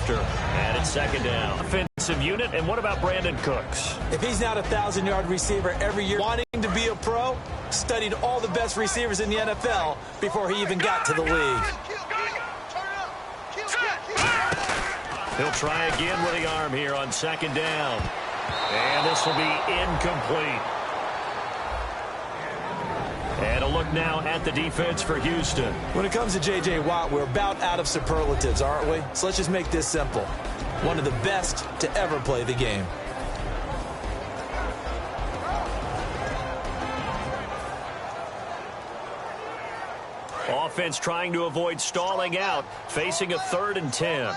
after. And it's second down. Offensive unit, and what about Brandon Cooks? If he's not a 1,000-yard receiver every year, wanting to be a pro, studied all the best receivers in the NFL before he even got to the league. He'll try again with the arm here on second down. And this will be incomplete. And a look now at the defense for Houston. When it comes to J.J. Watt, we're about out of superlatives, aren't we? So let's just make this simple. One of the best to ever play the game. Offense trying to avoid stalling out, facing a 3rd and 10. All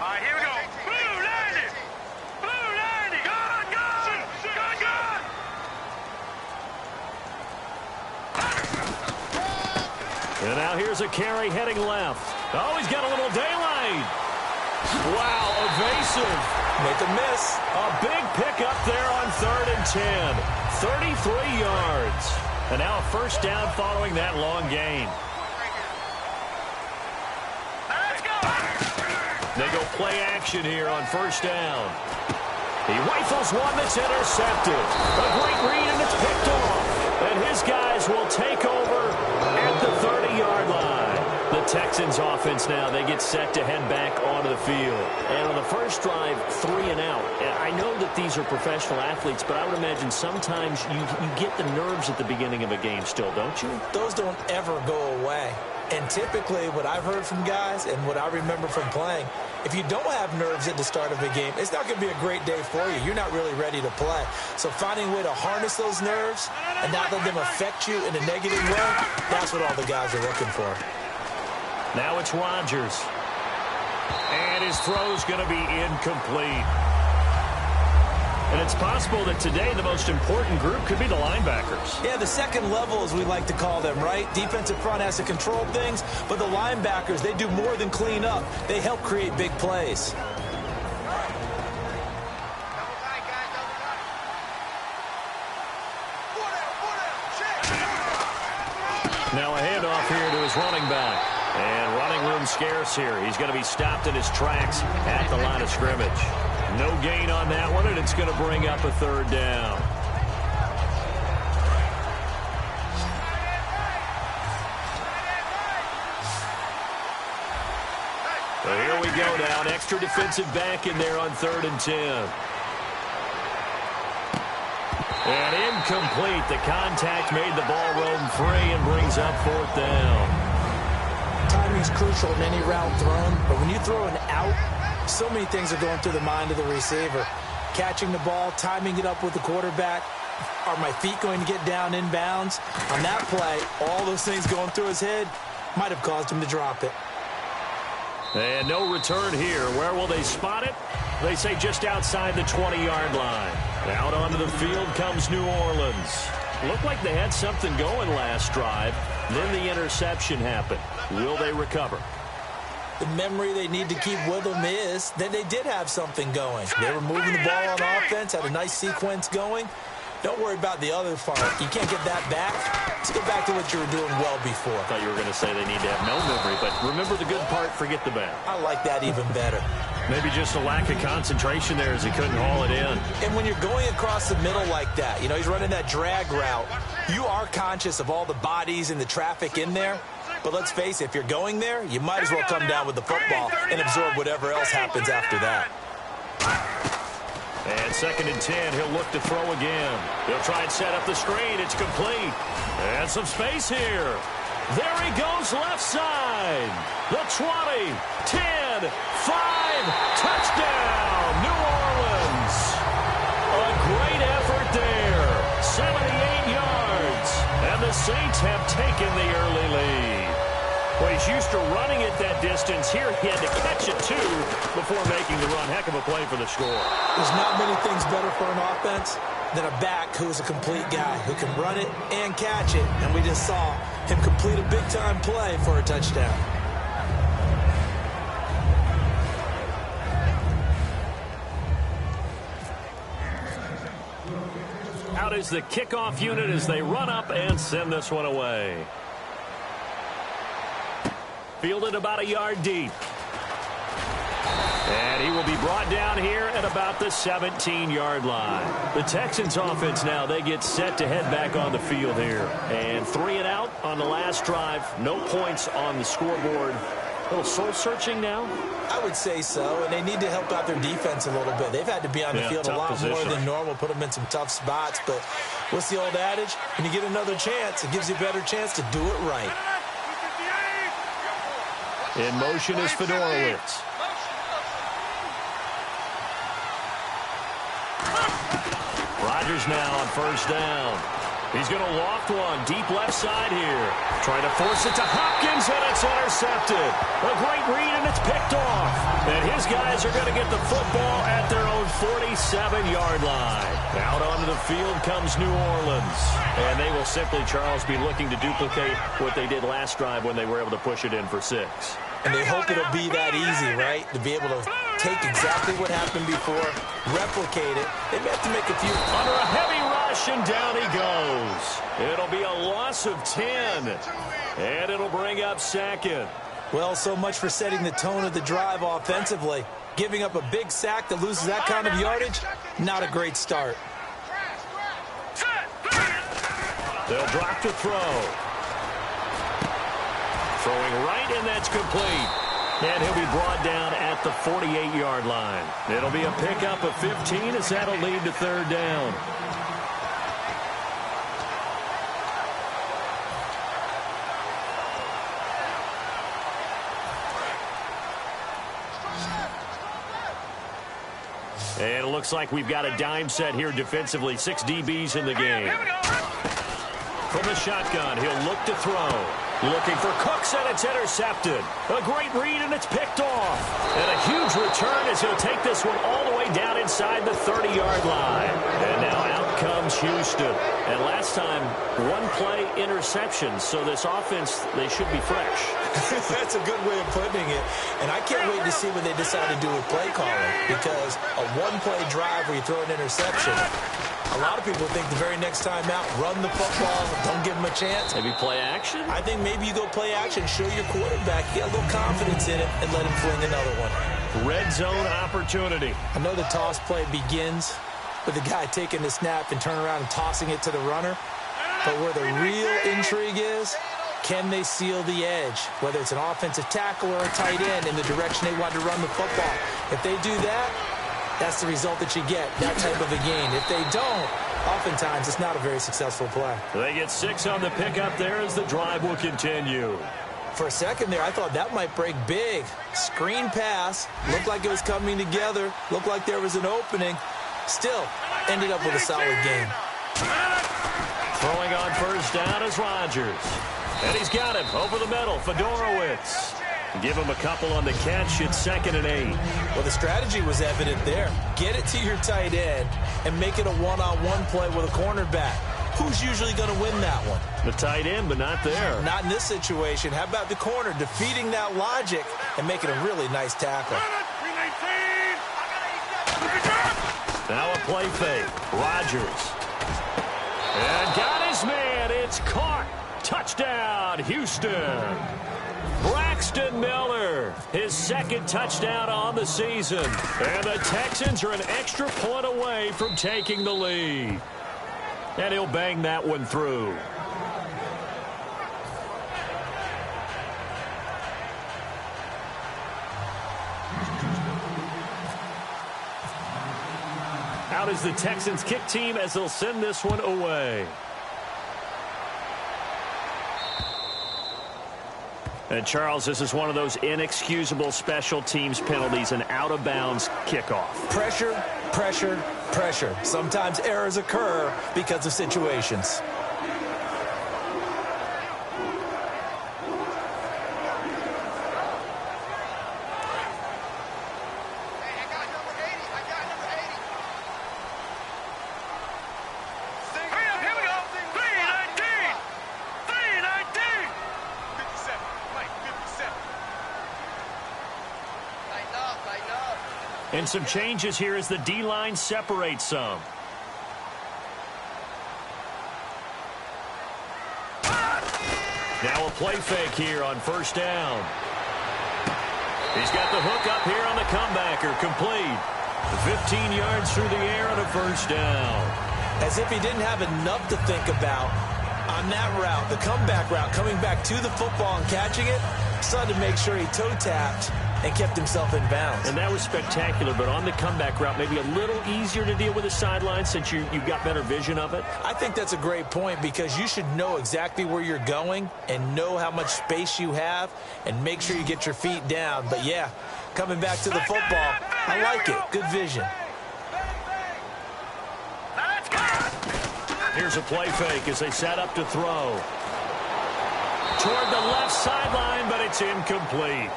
right, here we go. Blue 90. Blue 90. Good, good. Good, good. And now here's a carry heading left. Oh, he's got a little daylight. Wow, evasive. Make a miss. A big pickup there on 3rd and 10. 33 yards. And now a first down following that long gain. Let's go. They go play action here on first down. He rifles one that's intercepted. A great read, and it's picked off. And his guys will take over at the 30-yard line. The Texans offense now, they get set to head back onto the field. And on the first drive, 3 and out. And I know that these are professional athletes, but I would imagine sometimes you get the nerves at the beginning of a game still, don't you? Those don't ever go away. And typically what I've heard from guys and what I remember from playing, if you don't have nerves at the start of a game, it's not going to be a great day for you. You're not really ready to play. So finding a way to harness those nerves and not let them affect you in a negative way, that's what all the guys are looking for. Now it's Rodgers. And his throw's going to be incomplete. And it's possible that today the most important group could be the linebackers. Yeah, the second level, as we like to call them, right? Defensive front has to control things, but the linebackers, they do more than clean up. They help create big plays. Now a handoff here to his running back. And running room scarce here. He's going to be stopped in his tracks at the line of scrimmage. No gain on that one, and it's going to bring up a 3rd down. So here we go now. An extra defensive back in there on 3rd and 10. And incomplete. The contact made the ball roam free and brings up 4th down. Timing's crucial in any route thrown, but when you throw an out, so many things are going through the mind of the receiver. Catching the ball, timing it up with the quarterback. Are my feet going to get down inbounds? On that play, all those things going through his head might have caused him to drop it. And no return here. Where will they spot it? They say just outside the 20-yard line. Out onto the field comes New Orleans. Looked like they had something going last drive. Then the interception happened. Will they recover? The memory they need to keep with them is that they did have something going. They were moving the ball on offense, had a nice sequence going. Don't worry about the other part. You can't get that back. Let's go back to what you were doing well before. I thought you were going to say they need to have no memory, but remember the good part, forget the bad. I like that even better. Maybe just a lack of concentration there as he couldn't haul it in. And when you're going across the middle like that, you know, he's running that drag route, you are conscious of all the bodies and the traffic in there. But let's face it, if you're going there, you might as well come down with the football and absorb whatever else happens after that. And 2nd and 10, he'll look to throw again. He'll try and set up the screen. It's complete. And some space here. There he goes left side. The 20, 10, 5, touchdown, New Orleans. A great effort there. 78 yards. And the Saints have taken the early lead. Well, he's used to running it that distance. Here he had to catch it, too, before making the run. Heck of a play for the score. There's not many things better for an offense than a back who's a complete guy who can run it and catch it. And we just saw him complete a big-time play for a touchdown. Out is the kickoff unit as they run up and send this one away. Fielded about a yard deep. And he will be brought down here at about the 17-yard line. The Texans offense now, they get set to head back on the field here. And 3 and out on the last drive. No points on the scoreboard. A little soul-searching now? I would say so, and they need to help out their defense a little bit. They've had to be on the field a lot more than normal, put them in some tough spots. But what's the old adage? When you get another chance, it gives you a better chance to do it right. In motion is Fedorowicz. Rodgers now on first down. He's going to loft one deep left side here. Trying to force it to Hopkins, and it's intercepted. A great read, and it's picked off. And his guys are going to get the football at their own 47-yard line. Out onto the field comes New Orleans. And they will simply, Charles, be looking to duplicate what they did last drive when they were able to push it in for 6. And they hope it'll be that easy, right? To be able to take exactly what happened before, replicate it. They may have to make a few. Under a heavy rush, and down he goes. It'll be a loss of 10. And it'll bring up second. Well, so much for setting the tone of the drive offensively. Giving up a big sack that loses that kind of yardage, not a great start. They'll drop to throw. Throwing right, and that's complete. And he'll be brought down at the 48-yard line. It'll be a pickup of 15 as that'll lead to third down. And it looks like we've got a dime set here defensively. 6 DBs in the game. From the shotgun, he'll look to throw. Looking for Cooks, and it's intercepted. A great read, and it's picked off. And a huge return as he'll take this one all the way down inside the 30-yard line. And now out comes Houston. And last time, 1-play interception. So this offense, they should be fresh. That's a good way of putting it. And I can't wait to see what they decide to do with play calling. Because a 1-play drive where you throw an interception, a lot of people think the very next time out, run the football, don't give them a chance. Maybe play action? I think maybe you go play action, show your quarterback, get a little confidence in it, and let him fling another one. Red zone opportunity. I know the toss play begins with the guy taking the snap and turning around and tossing it to the runner. But where the real intrigue is, can they seal the edge? Whether it's an offensive tackle or a tight end in the direction they want to run the football. If they do that, that's the result that you get, that type of a gain. If they don't, oftentimes it's not a very successful play. They get 6 on the pickup there as the drive will continue. For a second there, I thought that might break big. Screen pass, looked like it was coming together, looked like there was an opening. Still, ended up with a solid game. Throwing on first down is Rodgers. And he's got him over the middle, Fedorowicz. Give him a couple on the catch. It's 2nd and 8. Well, the strategy was evident there. Get it to your tight end and make it a one-on-one play with a cornerback. Who's usually going to win that one? The tight end, but not there. Not in this situation. How about the corner defeating that logic and making a really nice tackle? Now a play fake. Rodgers. And got his man. It's caught. Touchdown, Houston. Braxton Miller, his 2nd touchdown on the season. And the Texans are an extra point away from taking the lead. And he'll bang that one through. Out is the Texans kick team as they'll send this one away. And, Charles, this is one of those inexcusable special teams penalties, an out-of-bounds kickoff. Pressure, pressure, pressure. Sometimes errors occur because of situations. And some changes here as the D-line separates some. Now a play fake here on first down. He's got the hook up here on the comebacker, complete. 15 yards through the air on a first down. As if he didn't have enough to think about on that route, the comeback route, coming back to the football and catching it, decided to make sure he toe-tapped and kept himself in bounds. And that was spectacular, but on the comeback route, maybe a little easier to deal with the sideline since you've got better vision of it? I think that's a great point because you should know exactly where you're going and know how much space you have and make sure you get your feet down. But, yeah, coming back to the football, I like it. Good vision. Here's a play fake as they set up to throw. Toward the left sideline, but it's incomplete.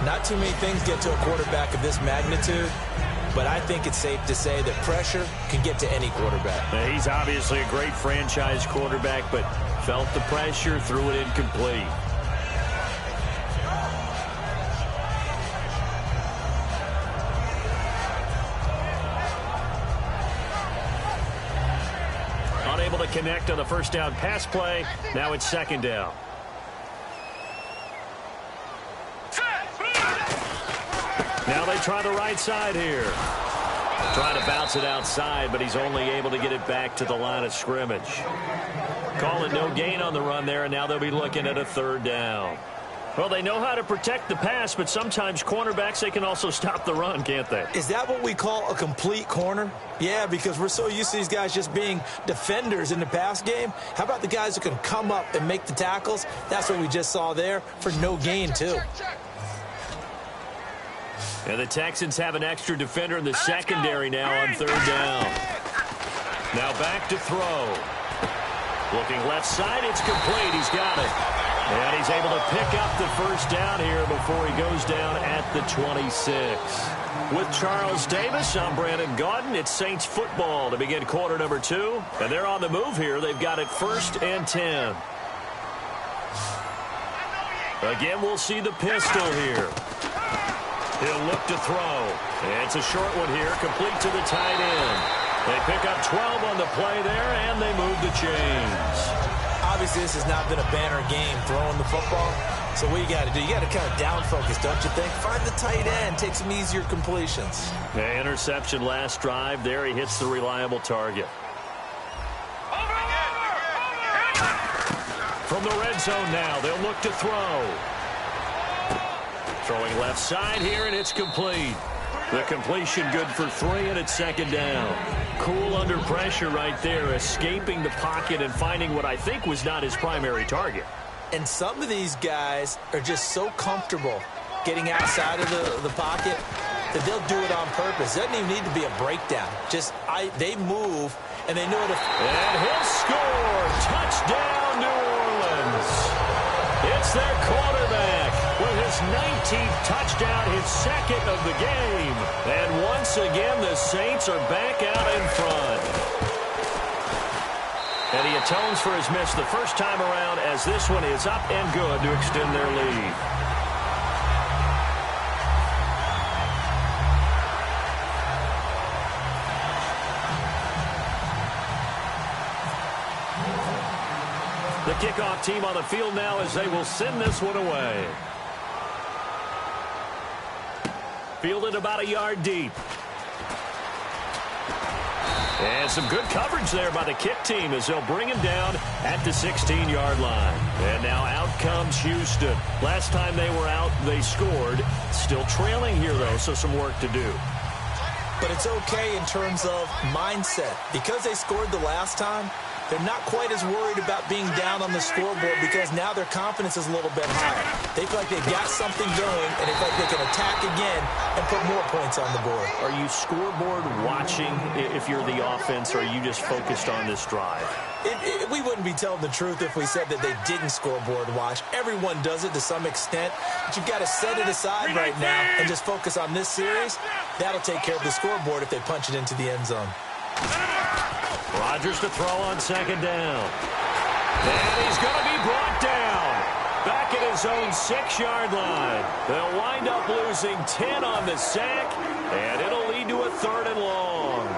Not too many things get to a quarterback of this magnitude, but I think it's safe to say that pressure can get to any quarterback. Now, he's obviously a great franchise quarterback, but felt the pressure, threw it incomplete. Unable to connect on the first down pass play. Now it's second down. Now they try the right side here. Trying to bounce it outside, but he's only able to get it back to the line of scrimmage. Call it no gain on the run there, and now they'll be looking at a third down. Well, they know how to protect the pass, but sometimes cornerbacks, they can also stop the run, can't they? Is that what we call a complete corner? Yeah, because we're so used to these guys just being defenders in the pass game. How about the guys who can come up and make the tackles? That's what we just saw there for no gain, too. And the Texans have an extra defender in the secondary now on third down. Now back to throw. Looking left side, it's complete. He's got it. And he's able to pick up the first down here before he goes down at the 26. With Charles Davis, I'm Brandon Gaudin. It's Saints football to begin quarter number 2. And they're on the move here. They've got it 1st and 10. Again, we'll see the pistol here. He'll look to throw. It's a short one here, complete to the tight end. They pick up 12 on the play there, and they move the chains. Obviously, this has not been a banner game throwing the football. So what you got to do, you got to kind of down focus, don't you think? Find the tight end, take some easier completions. The interception last drive there. He hits the reliable target. From the red zone now, they'll look to throw. Throwing left side here, and it's complete. The completion good for 3, and it's second down. Cool under pressure right there, escaping the pocket and finding what I think was not his primary target. And some of these guys are just so comfortable getting outside of the pocket that they'll do it on purpose. It doesn't even need to be a breakdown. They move, and they know it. And he'll score. Touchdown, New Orleans. It's their quarterback with his 19th touchdown, his second of the game. And once again, the Saints are back out in front. And he atones for his miss the first time around as this one is up and good to extend their lead. The kickoff team on the field now as they will send this one away. Fielded about a yard deep. And some good coverage there by the kick team as they'll bring him down at the 16-yard line. And now out comes Houston. Last time they were out, they scored. Still trailing here, though, so some work to do. But it's okay in terms of mindset. Because they scored the last time, they're not quite as worried about being down on the scoreboard because now their confidence is a little bit higher. They feel like they've got something going, and they feel like they can attack again and put more points on the board. Are you scoreboard watching if you're the offense, or are you just focused on this drive? We wouldn't be telling the truth if we said that they didn't scoreboard watch. Everyone does it to some extent, but you've got to set it aside right now and just focus on this series. That'll take care of the scoreboard if they punch it into the end zone. Rodgers to throw on second down. And he's going to be brought down. Back at his own 6-yard line. They'll wind up losing 10 on the sack, and it'll lead to a 3rd and long.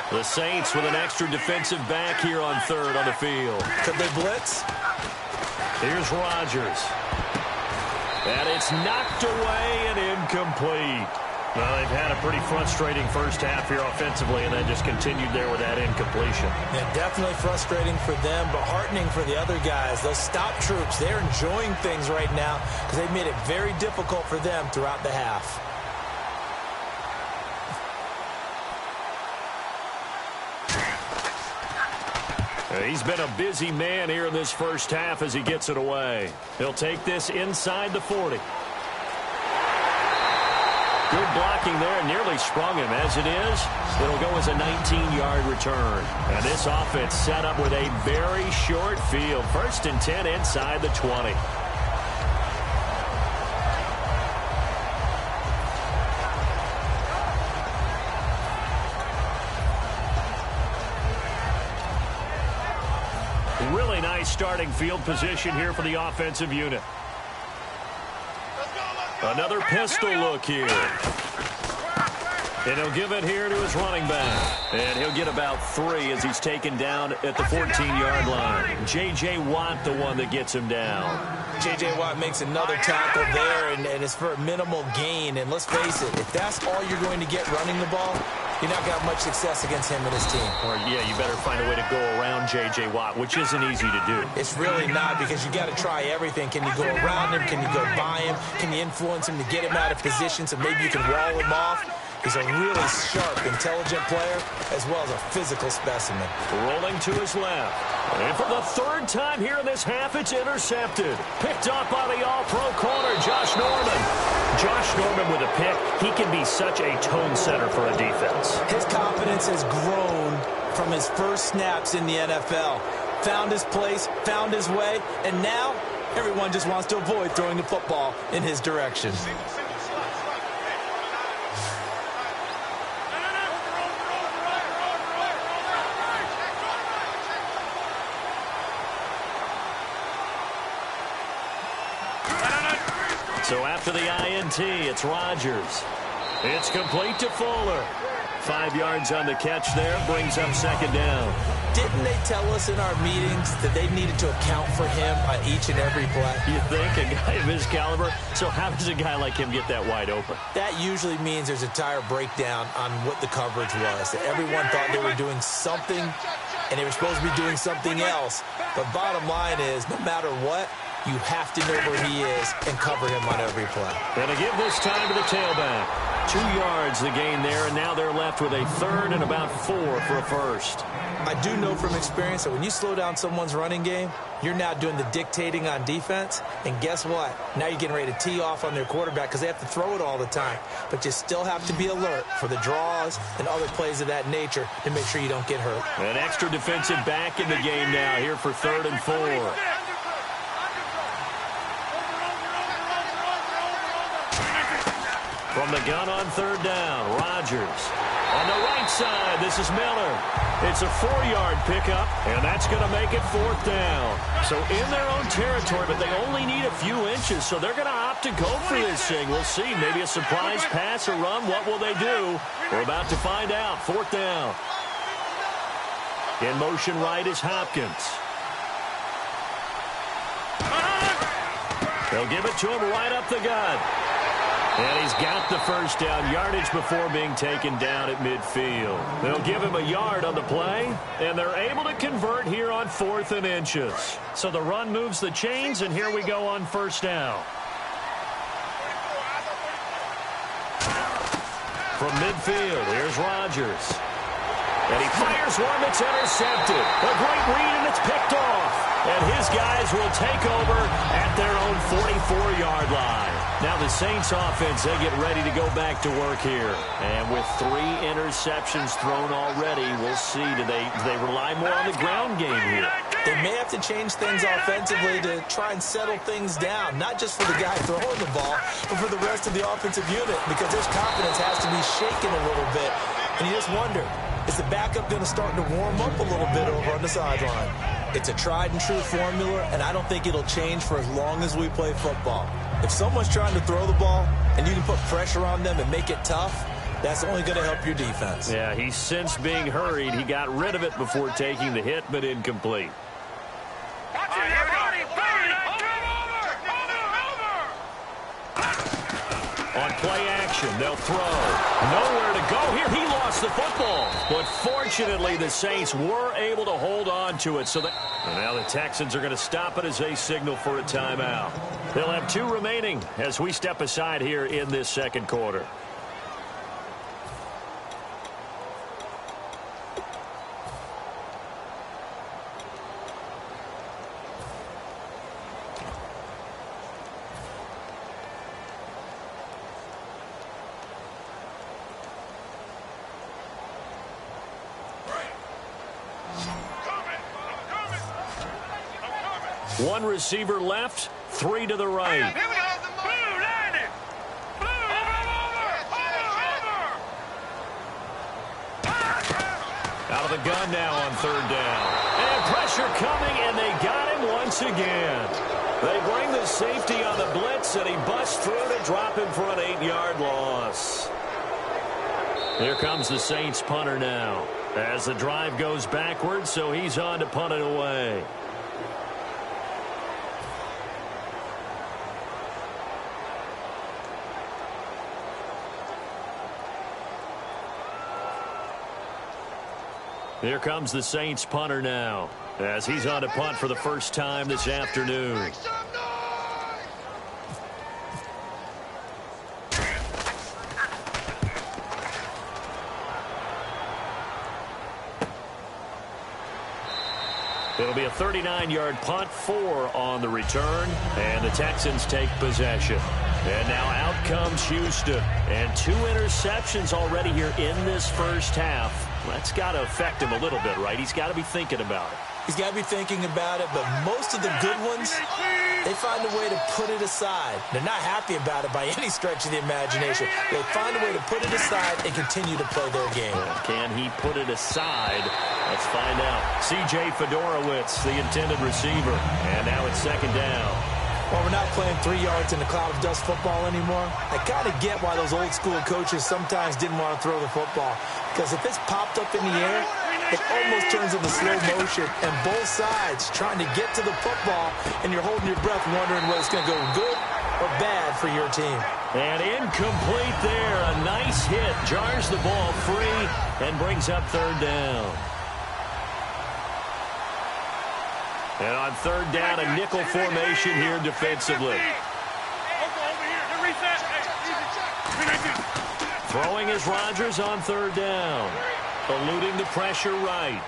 The Saints with an extra defensive back here on third on the field. Could they blitz? Here's Rodgers. And it's knocked away and incomplete. Well, they've had a pretty frustrating first half here offensively, and then just continued there with that incompletion. Yeah, definitely frustrating for them, but heartening for the other guys. Those stop troops, they're enjoying things right now because they've made it very difficult for them throughout the half. He's been a busy man here in this first half as he gets it away. He'll take this inside the 40. Good blocking there, nearly sprung him. As it is, it'll go as a 19-yard return. And this offense set up with a very short field. 1st and 10 inside the 20. Really nice starting field position here for the offensive unit. Another pistol look here. And he'll give it here to his running back. And he'll get about 3 as he's taken down at the 14-yard line. J.J. Watt, the one that gets him down. J.J. Watt makes another tackle there, and it's for a minimal gain. And let's face it, if that's all you're going to get running the ball, you're not going to have much success against him and his team. Or, yeah, you better find a way to go around J.J. Watt, which isn't easy to do. It's really not, because you got to try everything. Can you go around him? Can you go by him? Can you influence him to get him out of position so maybe you can wall him off? He's a really sharp, intelligent player, as well as a physical specimen. Rolling to his left. And for the 3rd time here in this half, it's intercepted. Picked up by the all-pro corner, Josh Norman. Josh Norman with a pick. He can be such a tone setter for a defense. His confidence has grown from his first snaps in the NFL. Found his place, found his way, and now everyone just wants to avoid throwing the football in his direction. So after the INT, it's Rodgers. It's complete to Fuller. 5 yards on the catch there, brings up 2nd down. Didn't they tell us in our meetings that they needed to account for him on each and every play? You think, a guy of his caliber? So how does a guy like him get that wide open? That usually means there's a tire breakdown on what the coverage was. That everyone thought they were doing something, and they were supposed to be doing something else. But bottom line is, no matter what, you have to know where he is and cover him on every play. And to give this time to the tailback. 2 yards the gain there, and now they're left with a 3rd and about 4 for a first. I do know from experience that when you slow down someone's running game, you're now doing the dictating on defense. And guess what? Now you're getting ready to tee off on their quarterback because they have to throw it all the time. But you still have to be alert for the draws and other plays of that nature to make sure you don't get hurt. An extra defensive back in the game now here for 3rd and 4. From the gun on 3rd down, Rodgers. On the right side, this is Miller. It's a 4-yard pickup, and that's going to make it 4th down. So in their own territory, but they only need a few inches, so they're going to opt to go for this thing. We'll see. Maybe a surprise pass or run. What will they do? We're about to find out. 4th down. In motion right is Hopkins. They'll give it to him right up the gut. And he's got the first down, yardage before being taken down at midfield. They'll give him a yard on the play, and they're able to convert here on 4th and inches. So the run moves the chains, and here we go on 1st down. From midfield, here's Rodgers. And he fires one that's intercepted. A great read, and it's picked off. And his guys will take over at their own 44-yard line. Now the Saints offense, they get ready to go back to work here. And with 3 interceptions thrown already, we'll see. Do they rely more on the ground game here? They may have to change things offensively to try and settle things down, not just for the guy throwing the ball, but for the rest of the offensive unit, because his confidence has to be shaken a little bit. And you just wonder, is the backup going to start to warm up a little bit over on the sideline? It's a tried-and-true formula, and I don't think it'll change for as long as we play football. If someone's trying to throw the ball and you can put pressure on them and make it tough, That's only going to help your defense. Yeah, he's since being hurried. He got rid of it before taking the hit, but incomplete. On play action, they'll throw. Nowhere to go here. He lost the football. But fortunately, the Saints were able to hold on to it. And now the Texans are going to stop it as they signal for a timeout. They'll have 2 remaining as we step aside here in this second quarter. One receiver left, 3 to the right. Here we go. Blue, landing. Blue, over. Out of the gun now on 3rd down. And pressure coming, and they got him once again. They bring the safety on the blitz, and he busts through to drop him for an 8-yard loss. Here comes the Saints punter now. As the drive goes backwards, so he's on to punt it away. Here comes the Saints punter now, as he's on to punt for the first time this afternoon. It'll be a 39-yard punt, 4 on the return, and the Texans take possession. And now out comes Houston, and 2 interceptions already here in this first half. That's got to affect him a little bit, right? He's got to be thinking about it. He's got to be thinking about it, but most of the good ones, they find a way to put it aside. They're not happy about it by any stretch of the imagination. They find a way to put it aside and continue to play their game. Can he put it aside? Let's find out. C.J. Fedorowicz, the intended receiver, and now it's 2nd down. Well, we're not playing 3 yards in a cloud of dust football anymore. I kind of get why those old school coaches sometimes didn't want to throw the football. Because if it's popped up in the air, it almost turns into slow motion. And both sides trying to get to the football, and you're holding your breath wondering whether it's going to go good or bad for your team. And incomplete there. A nice hit. Jars the ball free and brings up 3rd down. And on 3rd down, a nickel formation here defensively. Throwing is Rodgers on 3rd down. Eluding the pressure right.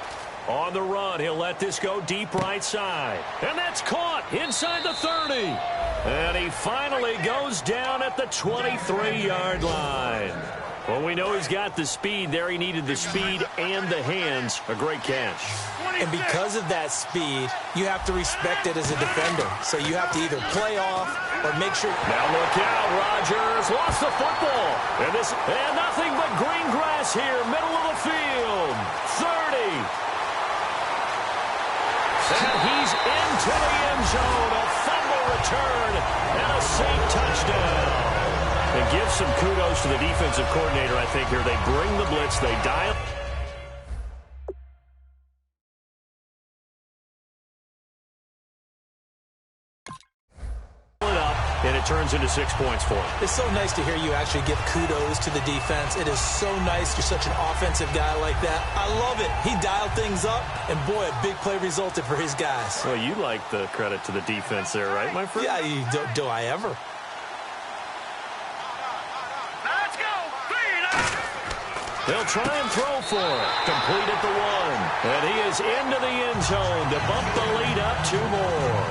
On the run, he'll let this go deep right side. And that's caught inside the 30. And he finally goes down at the 23-yard line. Well, we know he's got the speed there. He needed the speed and the hands. A great catch. And because of that speed, you have to respect it as a defender. So you have to either play off or make sure. Now look out, Rodgers lost the football. And nothing but green grass here, middle of the field. 30. And he's into the end zone. A fumble return and a Saint touchdown. And give some kudos to the defensive coordinator, I think, here. They bring the blitz. They dial. And it turns into 6 points for him. It's so nice to hear you actually give kudos to the defense. It is so nice you're such an offensive guy like that. I love it. He dialed things up, and boy, a big play resulted for his guys. Well, you like the credit to the defense there, right, my friend? Yeah, do I ever? Let's go. 3. They'll try and throw for it. Complete at the 1. And he is into the end zone to bump the lead up 2 more.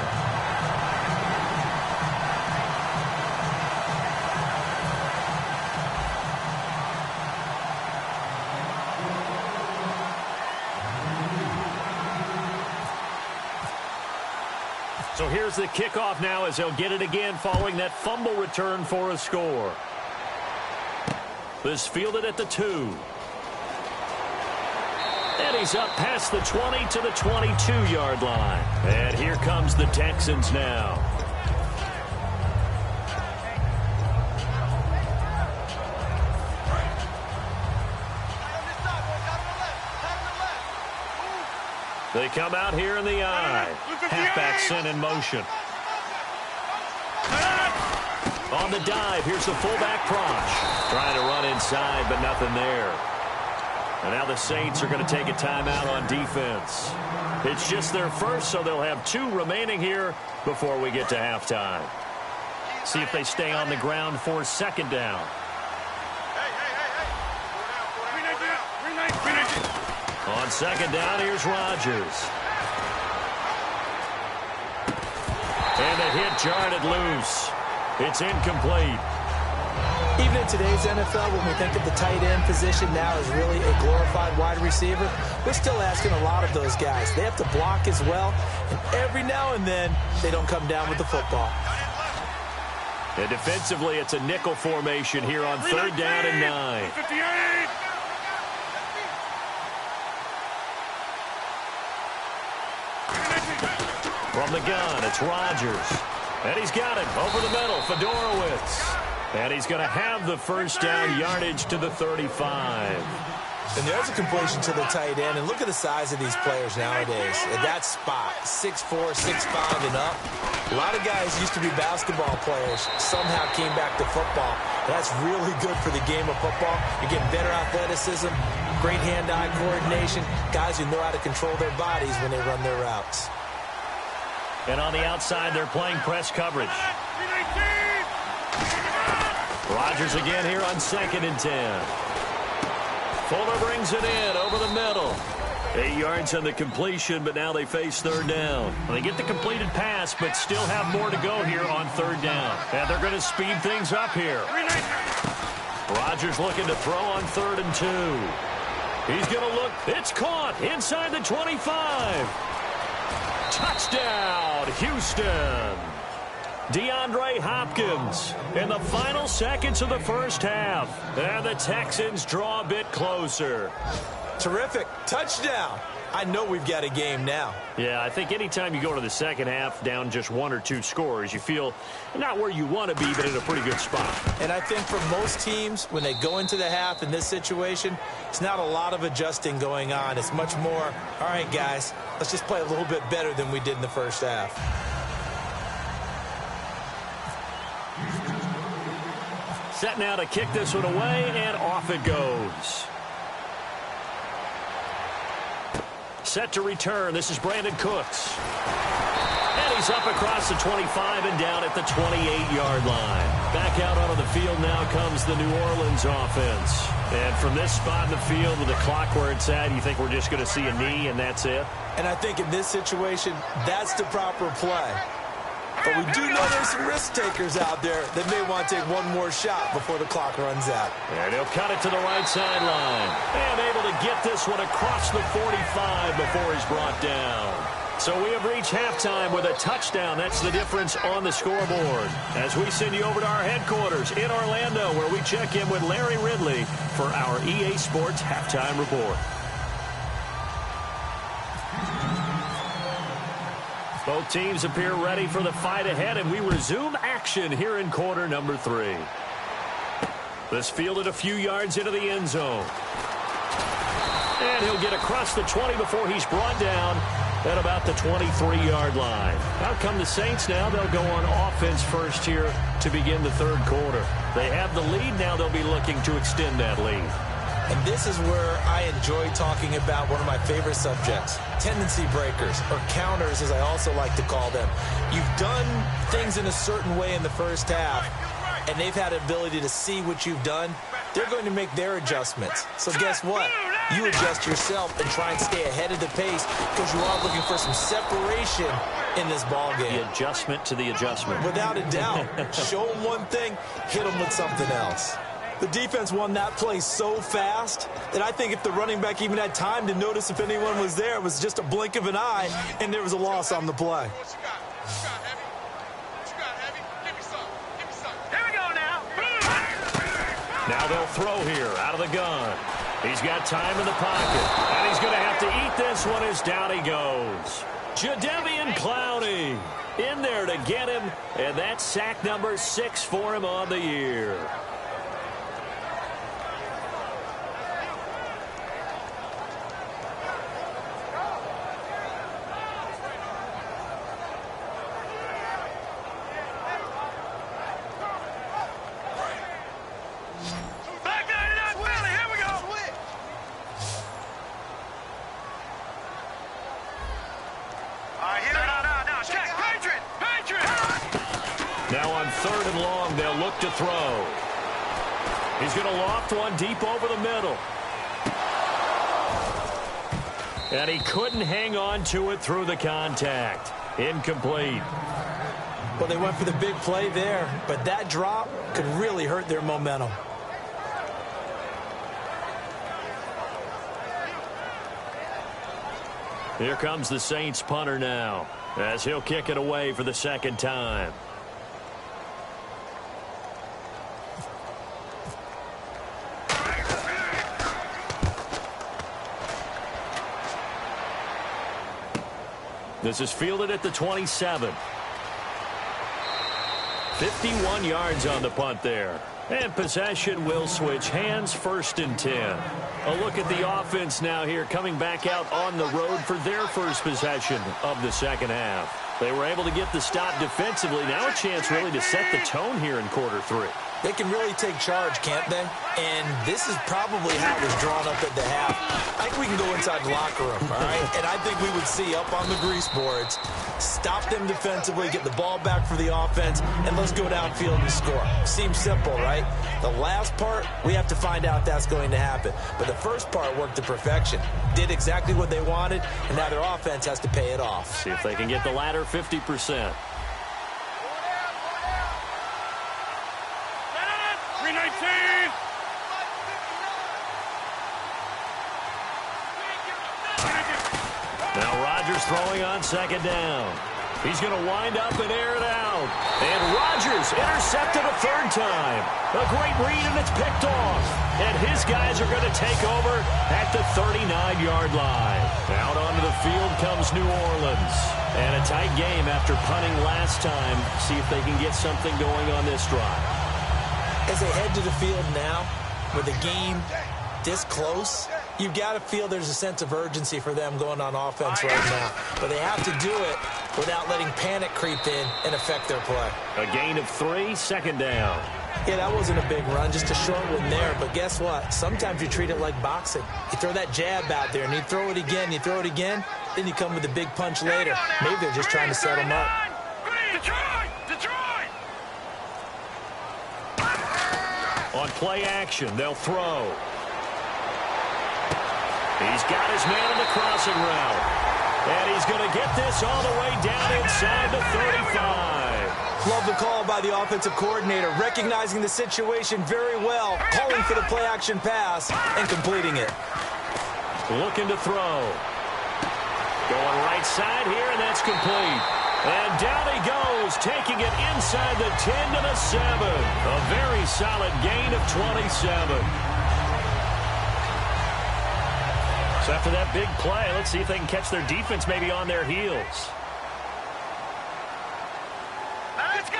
So here's the kickoff now as they'll get it again following that fumble return for a score. This fielded at the 2. And he's up past the 20 to the 22-yard line. And here comes the Texans now. They come out here in the eye. Halfback sent in motion. On the dive, here's the fullback Proch. Trying to run inside, but nothing there. And now the Saints are going to take a timeout on defense. It's just their first, so they'll have 2 remaining here before we get to halftime. See if they stay on the ground for second down. On second down, here's Rodgers. And the hit jarred it loose. It's incomplete. Even in today's NFL, when we think of the tight end position now as really a glorified wide receiver, we're still asking a lot of those guys. They have to block as well, and every now and then, they don't come down with the football. And defensively, it's a nickel formation here on third down and 9. From the gun, it's Rodgers. And he's got it over the middle, Fedorowicz. And he's going to have the first down, yardage to the 35. And there's a completion to the tight end. And look at the size of these players nowadays. At that spot, 6'4", 6'5", and up. A lot of guys used to be basketball players, somehow came back to football. And that's really good for the game of football. You're getting better athleticism, great hand-eye coordination, guys who know how to control their bodies when they run their routes. And on the outside, they're playing press coverage. Rodgers again here on 2nd and 10. Fuller brings it in over the middle. 8 yards on the completion, but now they face third down. They get the completed pass, but still have more to go here on third down. And they're going to speed things up here. Rodgers looking to throw on 3rd and 2. He's going to look. It's caught inside the 25. Touchdown, Houston. DeAndre Hopkins in the final seconds of the first half. And the Texans draw a bit closer. Terrific. Touchdown. I know we've got a game now. Yeah, I think anytime you go to the second half down just 1 or 2 scores, you feel not where you want to be, but in a pretty good spot. And I think for most teams, when they go into the half in this situation, it's not a lot of adjusting going on. It's much more, all right, guys, let's just play a little bit better than we did in the first half. Set now to kick this one away, and off it goes. Set to return. This is Brandon Cooks. And he's up across the 25 and down at the 28-yard line. Back out onto the field now comes the New Orleans offense. And from this spot in the field with the clock where it's at, you think we're just going to see a knee and that's it? And I think in this situation, that's the proper play. But we do know there's some risk takers out there that may want to take one more shot before the clock runs out. And he'll cut it to the right sideline. And able to get this one across the 45 before he's brought down. So we have reached halftime with a touchdown. That's the difference on the scoreboard. As we send you over to our headquarters in Orlando, where we check in with Larry Ridley for our EA Sports Halftime Report. Both teams appear ready for the fight ahead, and we resume action here in quarter number 3. This fielded a few yards into the end zone. And he'll get across the 20 before he's brought down at about the 23-yard line. Out come the Saints now. They'll go on offense first here to begin the third quarter. They have the lead. Now they'll be looking to extend that lead. And this is where I enjoy talking about one of my favorite subjects, tendency breakers, or counters as I also like to call them. You've done things in a certain way in the first half, and they've had an ability to see what you've done. They're going to make their adjustments. So guess what? You adjust yourself and try and stay ahead of the pace because you are looking for some separation in this ball game. The adjustment to the adjustment. Without a doubt. Show them one thing, hit them with something else. The defense won that play so fast that I think if the running back even had time to notice if anyone was there, it was just a blink of an eye, and there was a loss on the play. Here we go now. Now they'll throw here out of the gun. He's got time in the pocket, and he's going to have to eat this one as down he goes. Jadeveon Clowney in there to get him, and that's sack number 6 for him on the year. and long. They'll look to throw. He's going to loft one deep over the middle. And he couldn't hang on to it through the contact. Incomplete. Well, they went for the big play there, but that drop could really hurt their momentum. Here comes the Saints punter now, as he'll kick it away for the second time. This is fielded at the 27. 51 yards on the punt there. And possession will switch hands, 1st and 10. A look at the offense now here, coming back out on the road for their first possession of the second half. They were able to get the stop defensively. Now a chance really to set the tone here in quarter 3. They can really take charge, can't they? And this is probably how it was drawn up at the half. I think we can go inside the locker room, all right? And I think we would see up on the grease boards, stop them defensively, get the ball back for the offense, and let's go downfield and score. Seems simple, right? The last part, we have to find out if that's going to happen. But the first part worked to perfection. Did exactly what they wanted, and now their offense has to pay it off. See if they can get the latter 50%. 319. Now Rodgers throwing on second down. He's going to wind up and air it out. And Rodgers intercepted a 3rd time. A great read, and it's picked off. And his guys are going to take over at the 39-yard line. Out onto the field comes New Orleans. And a tight game after punting last time. See if they can get something going on this drive. As they head to the field now, with the game this close, you've got to feel there's a sense of urgency for them going on offense right now. But they have to do it without letting panic creep in and affect their play. A gain of 3, 2nd down. Yeah, that wasn't a big run, just a short one there. But guess what? Sometimes you treat it like boxing. You throw that jab out there, and you throw it again, then you come with a big punch later. Maybe they're just trying to set them up. On play action, they'll throw. He's got his man on the crossing route. And he's going to get this all the way down inside the 35. Love the call by the offensive coordinator, recognizing the situation very well, calling for the play action pass and completing it. Looking to throw. Going right side here, and that's complete. And down he goes, taking it inside the 10 to the 7. A very solid gain of 27. So after that big play, let's see if they can catch their defense maybe on their heels. Let's go.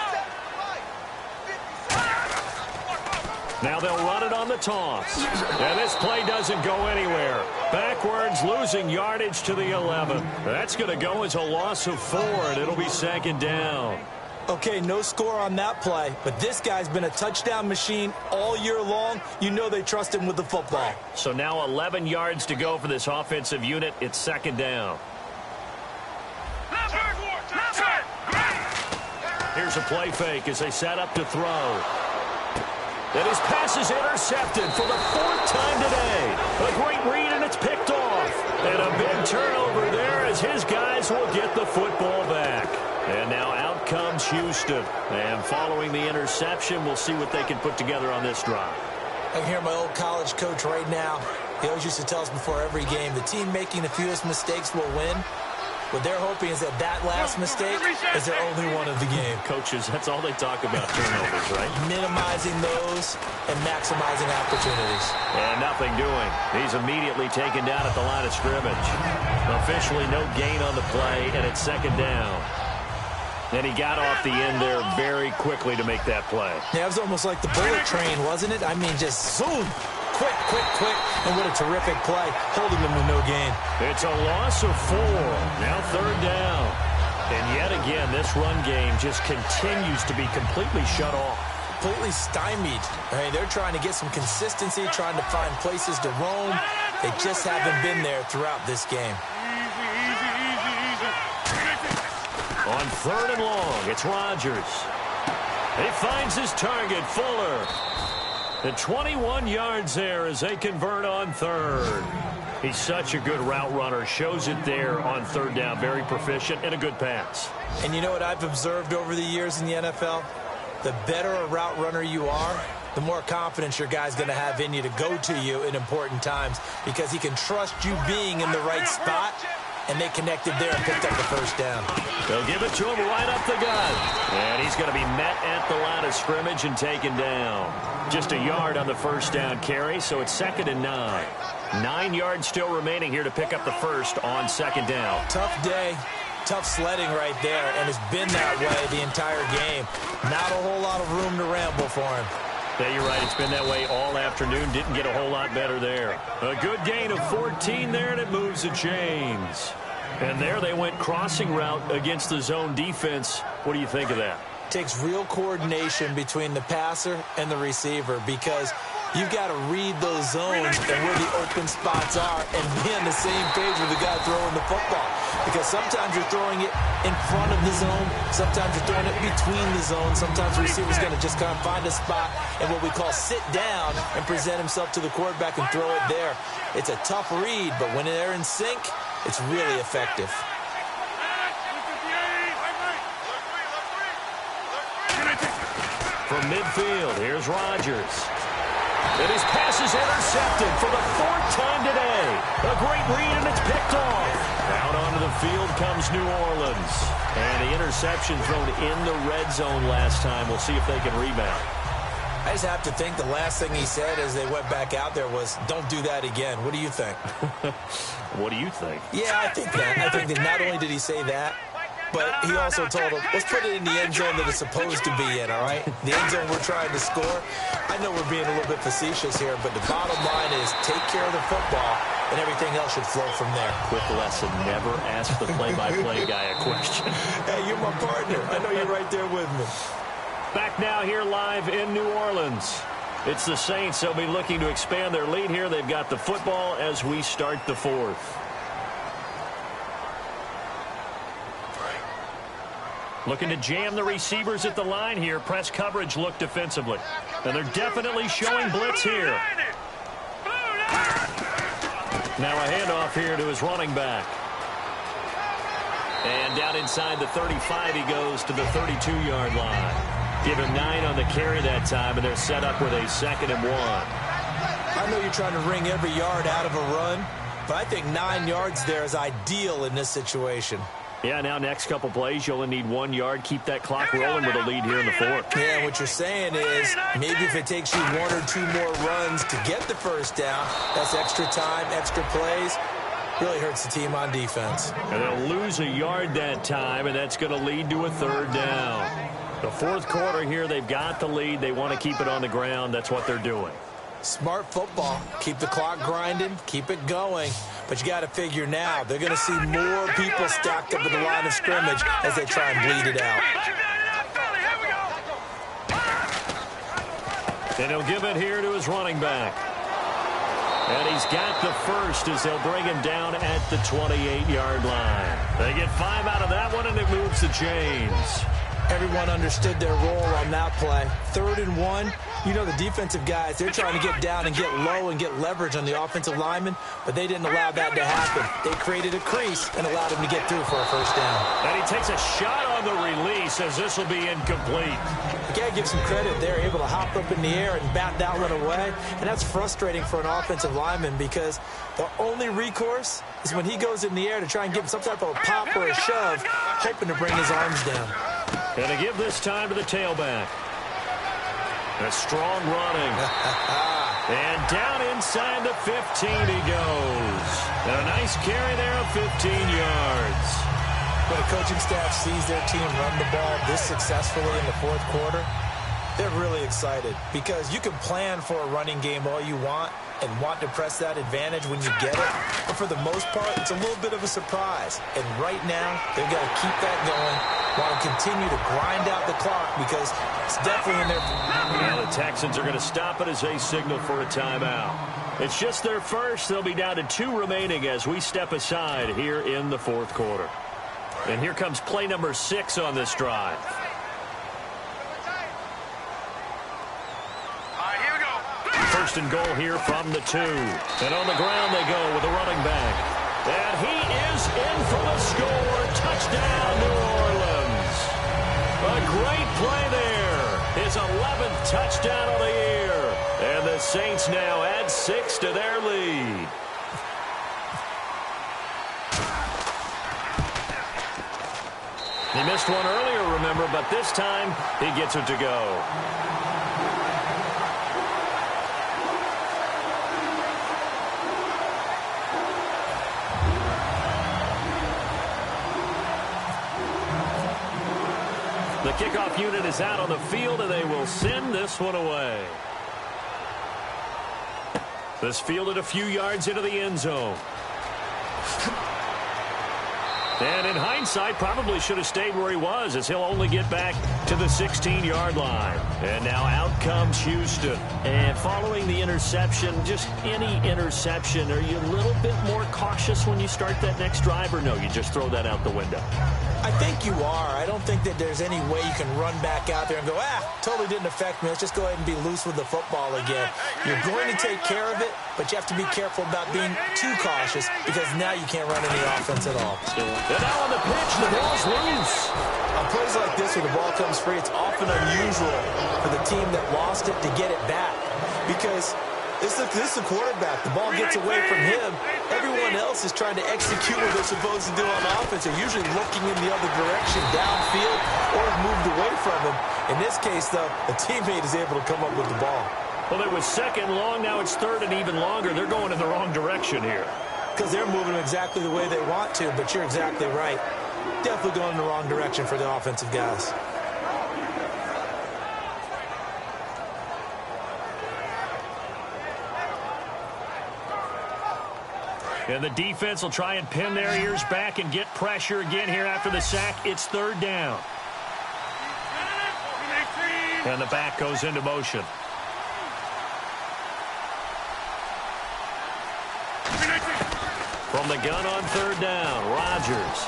Now they'll run it on the toss. And this play doesn't go anywhere. Backwards, losing yardage to the 11. That's going to go as a loss of 4, and it'll be 2nd down. Okay, no score on that play, but this guy's been a touchdown machine all year long. You know they trust him with the football. So now 11 yards to go for this offensive unit. It's 2nd down. Here's a play fake as they set up to throw. And his pass is intercepted for the 4th time today. A great read, and it's picked off. And a big turnover there as his guys will get the football back. And now out comes Houston. And following the interception, we'll see what they can put together on this drive. I can hear my old college coach right now. He always used to tell us before every game, the team making the fewest mistakes will win. What they're hoping is that last mistake is their only one of the game. Coaches, that's all they talk about, turnovers, right? Minimizing those and maximizing opportunities. And nothing doing. He's immediately taken down at the line of scrimmage. Officially no gain on the play, and it's 2nd down. And he got off the end there very quickly to make that play. Yeah, it was almost like the bullet train, wasn't it? I mean, just zoom. Quick, quick, quick. And what a terrific play, holding them with no gain. It's a loss of 4. Now 3rd down. And yet again, this run game just continues to be completely shut off. Completely stymied. I mean, they're trying to get some consistency, trying to find places to roam. They just haven't been there throughout this game. On 3rd and long, it's Rodgers. He finds his target, Fuller. The 21 yards there as they convert on third. He's such a good route runner. Shows it there on third down. Very proficient and a good pass. And you know what I've observed over the years in the NFL? The better a route runner you are, the more confidence your guy's going to have in you to go to you in important times because he can trust you being in the right spot, and they connected there and picked up the first down. They'll give it to him right up the gut. And he's going to be met at the line of scrimmage and taken down. Just a yard on the first down carry, so it's 2nd and 9. 9 yards still remaining here to pick up the first on 2nd down. Tough day, tough sledding right there, and it's been that way the entire game. Not a whole lot of room to ramble for him. Yeah, you're right. It's been that way all afternoon. Didn't get a whole lot better there. A good gain of 14 there, and it moves the chains. And there they went crossing route against the zone defense. What do you think of that? Takes real coordination between the passer and the receiver because you've got to read those zones and where the open spots are and be on the same page with the guy throwing the football. Because sometimes you're throwing it in front of the zone. Sometimes you're throwing it between the zones. Sometimes the receiver's going to just kind of find a spot and what we call sit down and present himself to the quarterback and throw it there. It's a tough read, but when they're in sync, it's really effective. From midfield, here's Rodgers. And his pass is intercepted for the 4th time today. A great read, and it's picked off. Out onto the field comes New Orleans. And the interception thrown in the red zone last time. We'll see if they can rebound. I just have to think the last thing he said as they went back out there was, don't do that again. What do you think? What do you think? Yeah, I think that. I think that not only did he say that, but he also told him, let's put it in the end zone that it's supposed to be in, all right? The end zone we're trying to score. I know we're being a little bit facetious here, but the bottom line is take care of the football, and everything else should flow from there. Quick lesson, never ask the play-by-play guy a question. Hey, you're my partner. I know you're right there with me. Back now here live in New Orleans. It's the Saints. They'll be looking to expand their lead here. They've got the football as we start the 4th. Looking to jam the receivers at the line here. Press coverage look defensively. And they're definitely showing blitz here. Now a handoff here to his running back. And down inside the 35 he goes to the 32-yard line. Give him 9 on the carry that time, and they're set up with a 2nd and 1. I know you're trying to wring every yard out of a run, but I think 9 yards there is ideal in this situation. Yeah, now next couple plays, you only need 1 yard. Keep that clock rolling with a lead here in the 4th. Yeah, what you're saying is maybe if it takes you 1 or 2 more runs to get the first down, that's extra time, extra plays. Really hurts the team on defense. And they'll lose a yard that time, and that's going to lead to a 3rd down. The 4th quarter here, they've got the lead. They want to keep it on the ground. That's what they're doing. Smart football. Keep the clock grinding. Keep it going. But you got to figure now, they're going to see more people stacked up at the line of scrimmage as they try and bleed it out. And he'll give it here to his running back. And he's got the first as they'll bring him down at the 28-yard line. They get 5 out of that one, and it moves the chains. Everyone understood their role on that play. 3rd and 1. You know the defensive guys, they're trying to get down and get low and get leverage on the offensive lineman, but they didn't allow that to happen. They created a crease and allowed him to get through for a first down. And he takes a shot on the release as this will be incomplete. You got to give some credit. They're able to hop up in the air and bat that one away, and that's frustrating for an offensive lineman because the only recourse is when he goes in the air to try and give some type of a pop or a shove, hoping to bring his arms down. And to give this time to the tailback. A strong running. And down inside the 15 he goes. And a nice carry there of 15 yards. When a coaching staff sees their team run the ball this successfully in the 4th quarter, they're really excited because you can plan for a running game all you want and want to press that advantage when you get it. But for the most part, it's a little bit of a surprise. And right now, they've got to keep that going, want to continue to grind out the clock because it's definitely in their... Now the Texans are going to stop it as they signal for a timeout. It's just their first. They'll be down to 2 remaining as we step aside here in the 4th quarter. And here comes play number 6 on this drive. first and goal here from the 2. And on the ground they go with the running back. And he is in for the score. Touchdown, New Orleans. A great play there. His 11th touchdown of the year. And the Saints now add 6 to their lead. He missed one earlier, remember, but this time he gets it to go. The kickoff unit is out on the field, and they will send this one away. This fielded a few yards into the end zone. And in hindsight, probably should have stayed where he was, as he'll only get back to the 16-yard line. And now out comes Houston. And following the interception, just any interception, are you a little bit more cautious when you start that next drive, or no, you just throw that out the window? I think you are. I don't think that there's any way you can run back out there and go, totally didn't affect me. Let's just go ahead and be loose with the football again. You're going to take care of it, but you have to be careful about being too cautious, because now you can't run any offense at all. And now on the pitch, the ball's loose. On plays like this where the ball comes free, it's often unusual for the team that lost it to get it back, because this is the quarterback. The ball gets away from him. Everyone else is trying to execute what they're supposed to do on offense. They're usually looking in the other direction, downfield, or have moved away from him. In this case, though, a teammate is able to come up with the ball. Well, it was second long. Now it's third and even longer. They're going in the wrong direction here. Because they're moving exactly the way they want to, but you're exactly right. Definitely going in the wrong direction for the offensive guys. And the defense will try and pin their ears back and get pressure again here after the sack. It's third down. And the back goes into motion. From the gun on third down, Rodgers.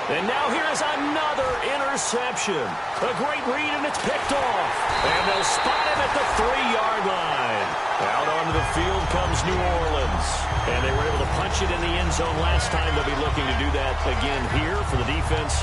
And now here's another interception. A great read, and it's picked off. And they'll spot him at the 3-yard line. Out onto the field comes New Orleans. And they were able to punch it in the end zone last time. They'll be looking to do that again here for the defense.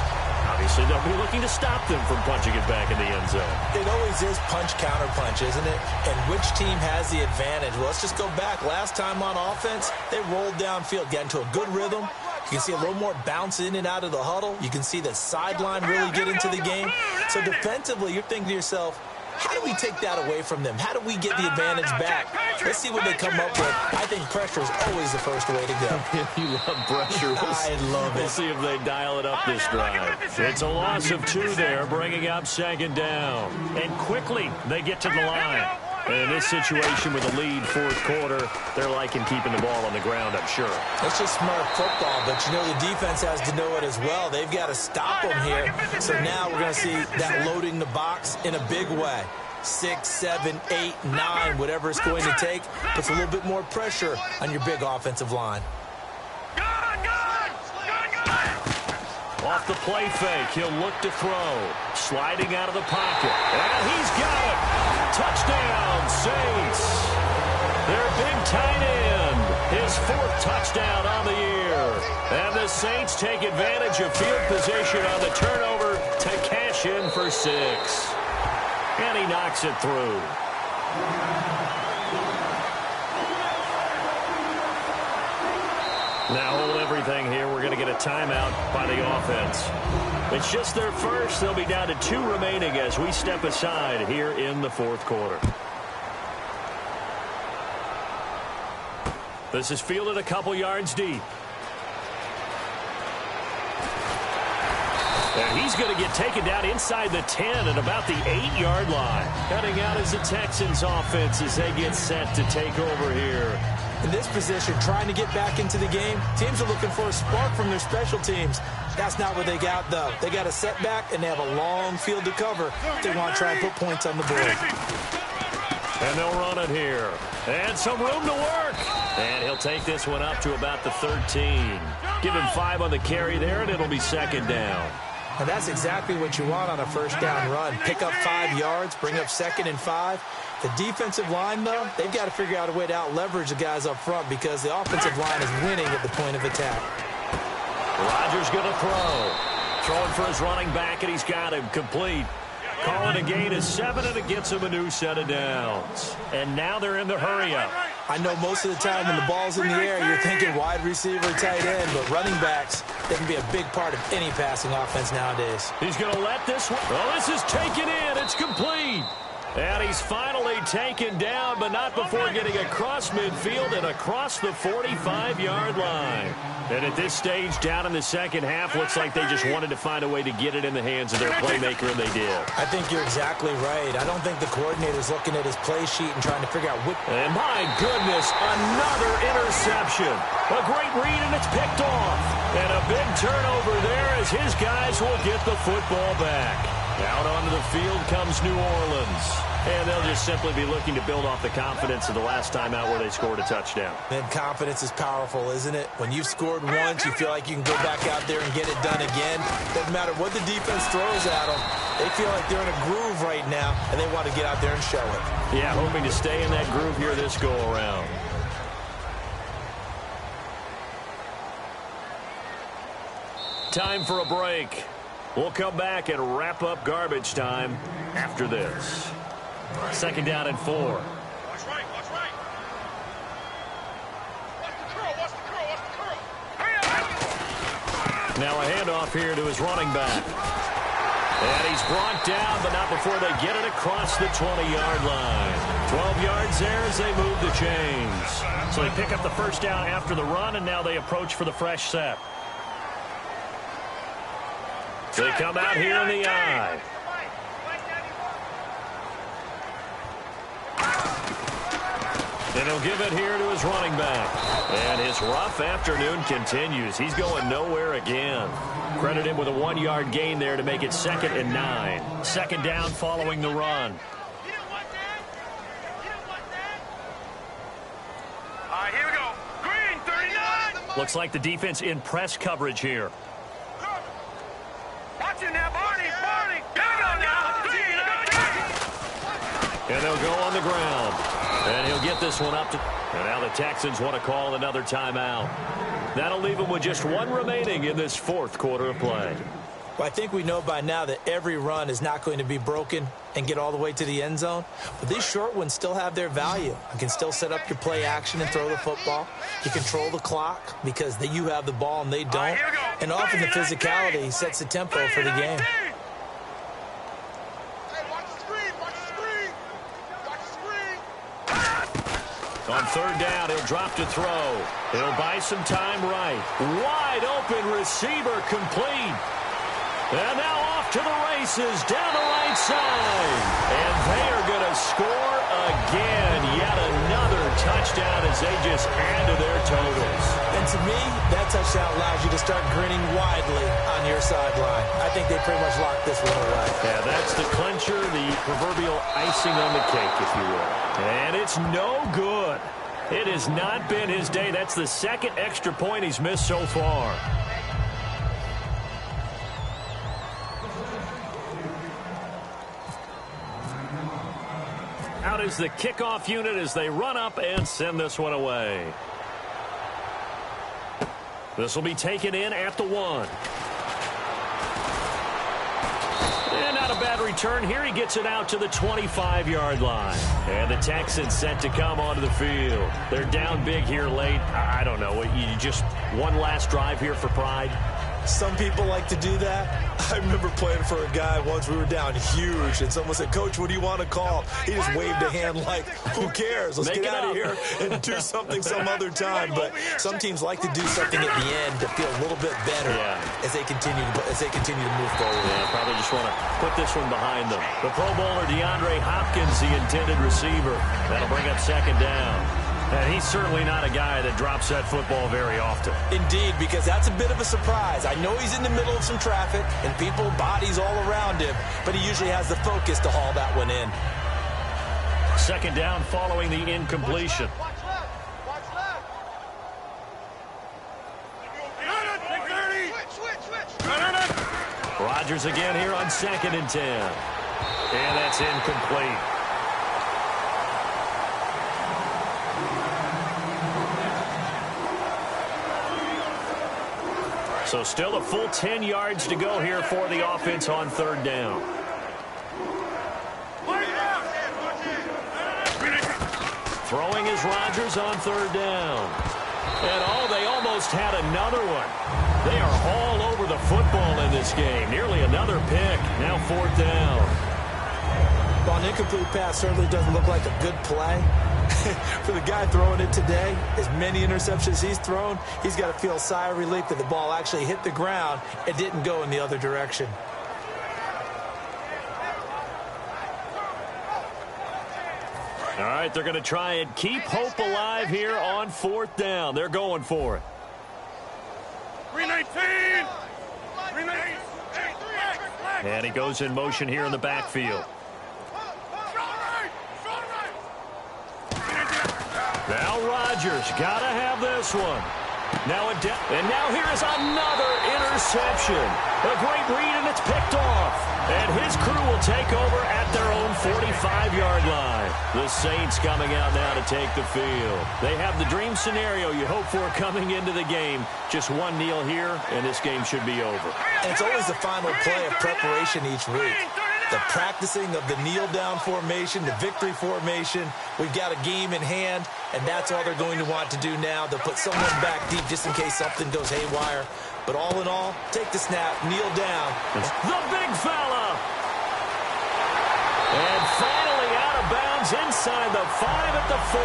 Obviously, they'll be looking to stop them from punching it back in the end zone. It always is punch-counter-punch, isn't it? And which team has the advantage? Well, let's just go back. Last time on offense, they rolled downfield, got into a good rhythm. You can see a little more bounce in and out of the huddle. You can see the sideline really get into the game. So defensively, you're thinking to yourself, how do we take that away from them? How do we get the advantage back? Let's see what they come up with. I think pressure is always the first way to go. You love pressure. I love it. We'll see if they dial it up this drive. It's a loss of 2 there, bringing up second down. And quickly, they get to the line. And in this situation with a lead fourth quarter, they're liking keeping the ball on the ground, I'm sure. It's just smart football, but you know the defense has to know it as well. They've got to stop them here. So now we're going to see that loading the box in a big way. 6, 7, 8, 9, whatever it's going to take, puts a little bit more pressure on your big offensive line. Off the play fake, he'll look to throw. Sliding out of the pocket. And he's got it. Touchdown, Saints. Their big tight end. His 4th touchdown on the year. And the Saints take advantage of field position on the turnover to cash in for 6. And he knocks it through. Now hold everything here. We're going to get a timeout by the offense. It's just their first. They'll be down to 2 remaining as we step aside here in the fourth quarter. This is fielded a couple yards deep. And he's going to get taken down inside the 10 at about the 8-yard line. Cutting out is the Texans offense as they get set to take over here. In this position, trying to get back into the game, teams are looking for a spark from their special teams. That's not what they got, though. They got a setback, and they have a long field to cover if they want to try and put points on the board. And they'll run it here. And some room to work. And he'll take this one up to about the 13. Give him 5 on the carry there, and it'll be second down. And that's exactly what you want on a first down run. Pick up 5 yards, bring up 2nd and 5. The defensive line, though, they've got to figure out a way to out-leverage the guys up front because the offensive line is winning at the point of attack. Rodgers going to throw. Throwing for his running back, and he's got him complete. Calling a gain of 7, and it gets him a new set of downs. And now they're in the hurry-up. I know most of the time when the ball's in the air, you're thinking wide receiver, tight end, but running backs, they can be a big part of any passing offense nowadays. He's going to let this one. Oh, this is taken in. It's complete. And he's finally taken down, but not before getting across midfield and across the 45-yard line. And at this stage, down in the second half, looks like they just wanted to find a way to get it in the hands of their playmaker, and they did. I think you're exactly right. I don't think the coordinator's looking at his play sheet and trying to figure out what... And my goodness, another interception. A great read, and it's picked off. And a big turnover there as his guys will get the football back. Out onto the field comes New Orleans. And they'll just simply be looking to build off the confidence of the last time out where they scored a touchdown. And confidence is powerful, isn't it? When you've scored once, you feel like you can go back out there and get it done again. Doesn't matter what the defense throws at them. They feel like they're in a groove right now, and they want to get out there and show it. Yeah, hoping to stay in that groove here this go-around. Time for a break. We'll come back and wrap up garbage time after this. 2nd down and 4. Watch right, watch right. Watch the curl, watch the curl, watch the curl. Hurry up. Now a handoff here to his running back. And he's brought down, but not before they get it across the 20-yard line. 12 yards there as they move the chains. So they pick up the first down after the run, and now they approach for the fresh set. They come out here in the eye. And he'll give it here to his running back. And his rough afternoon continues. He's going nowhere again. Credit him with a 1-yard gain there to make it 2nd and 9. 2nd down following the run. All right, here we go. Green, 39. Looks like the defense in press coverage here. Watch it now, Barney, Barney. Here we go now. And they'll go on the ground. And he'll get this one up to... And now the Texans want to call another timeout. That'll leave them with just 1 remaining in this 4th quarter of play. Well, I think we know by now that every run is not going to be broken and get all the way to the end zone. But these short ones still have their value. You can still set up your play action and throw the football. You control the clock because you have the ball and they don't. And often the physicality sets the tempo for the game. On 3rd down, he'll drop to throw. He'll buy some time right. Wide open receiver complete. And now off to the races down the right side. And they are going to score again. Yet another touchdown as they just add to their totals. And to me, that touchdown allows you to start grinning widely on your sideline. I think they pretty much locked this one away. Yeah, that's the clincher, the proverbial icing on the cake, if you will. And it's no good. It has not been his day. That's the 2nd extra point he's missed so far. Out is the kickoff unit as they run up and send this one away. This will be taken in at the 1. And not a bad return here. He gets it out to the 25-yard line. And the Texans set to come onto the field. They're down big here late. I don't know. You just one last drive here for pride? Some people like to do that. I remember playing for a guy once. We were down huge, and someone said, "Coach, what do you want to call?" He just waved a hand like, "Who cares? Let's get out of here and do something some other time." But some teams like to do something at the end to feel a little bit better as they continue to move forward. Yeah, probably just want to put this one behind them. The Pro Bowler DeAndre Hopkins, the intended receiver. That'll bring up 2nd down. And he's certainly not a guy that drops that football very often. Indeed, because that's a bit of a surprise. I know he's in the middle of some traffic and people, bodies all around him, but he usually has the focus to haul that one in. 2nd down following the incompletion. Watch left, watch left. Switch. Rodgers again here on 2nd and 10. And that's incomplete. So still a full 10 yards to go here for the offense on 3rd down. Throwing is Rodgers on 3rd down. And they almost had another one. They are all over the football in this game. Nearly another pick. Now 4th down. Well, an incomplete pass certainly doesn't look like a good play. For the guy throwing it today, as many interceptions he's thrown, he's got to feel a sigh of relief that the ball actually hit the ground and didn't go in the other direction. All right, they're going to try and keep hope alive here on 4th down. They're going for it. 319! 319! And he goes in motion here in the backfield. Now Rodgers got to have this one. And now here is another interception. A great read, and it's picked off. And his crew will take over at their own 45-yard line. The Saints coming out now to take the field. They have the dream scenario you hope for coming into the game. Just one kneel here, and this game should be over. And it's always the final play of preparation each week. The practicing of the kneel-down formation, the victory formation. We've got a game in hand, and that's all they're going to want to do now. They'll put someone back deep just in case something goes haywire. But all in all, take the snap, kneel down. The big fella! And finally out of bounds inside the 5 at the 4.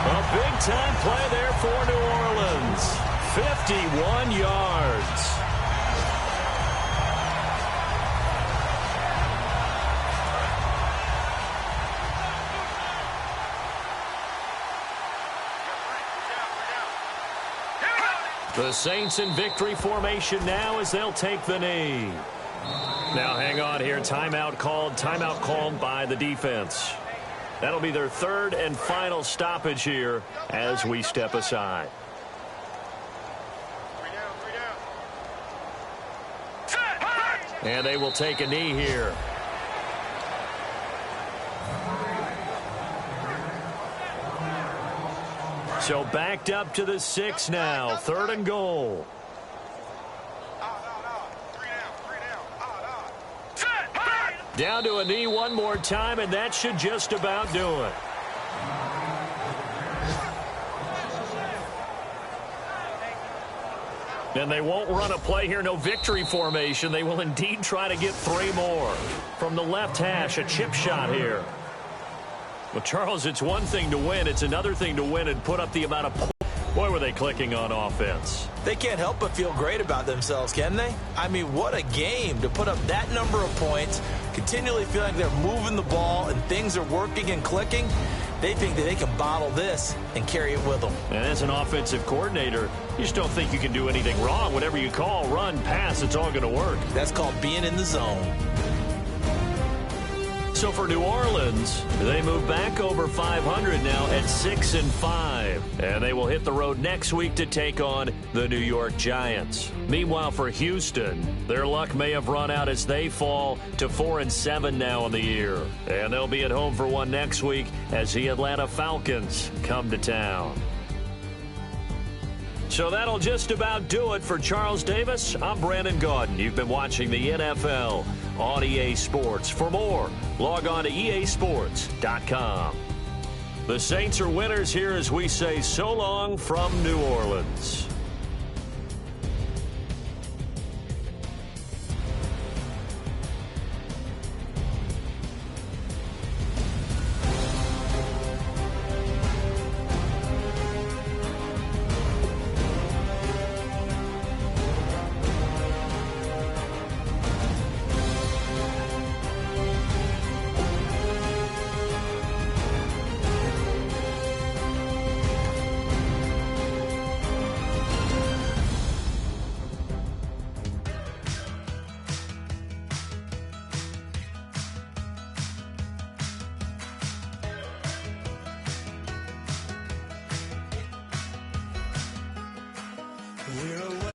A big-time play there for New Orleans. 51 yards. The Saints in victory formation now as they'll take the knee. Now hang on here. Timeout called by the defense. That'll be their 3rd and final stoppage here as we step aside. And they will take a knee here. So backed up to the 6 now. 3rd and goal. Down to a knee one more time, and that should just about do it. And they won't run a play here, no victory formation. They will indeed try to get 3 more. From the left hash, a chip shot here. Well, Charles, it's one thing to win. It's another thing to win and put up the amount of points. Boy, were they clicking on offense. They can't help but feel great about themselves, can they? I mean, what a game to put up that number of points, continually feel like they're moving the ball and things are working and clicking. They think that they can bottle this and carry it with them. And as an offensive coordinator, you just don't think you can do anything wrong. Whatever you call, run, pass, it's all going to work. That's called being in the zone. So for New Orleans, they move back over 500 now at 6-5. And they will hit the road next week to take on the New York Giants. Meanwhile, for Houston, their luck may have run out as they fall to 4-7 now in the year. And they'll be at home for one next week as the Atlanta Falcons come to town. So that'll just about do it for Charles Davis. I'm Brandon Gaudin. You've been watching the NFL on EA Sports. For more, log on to easports.com. The Saints are winners here as we say so long from New Orleans. We're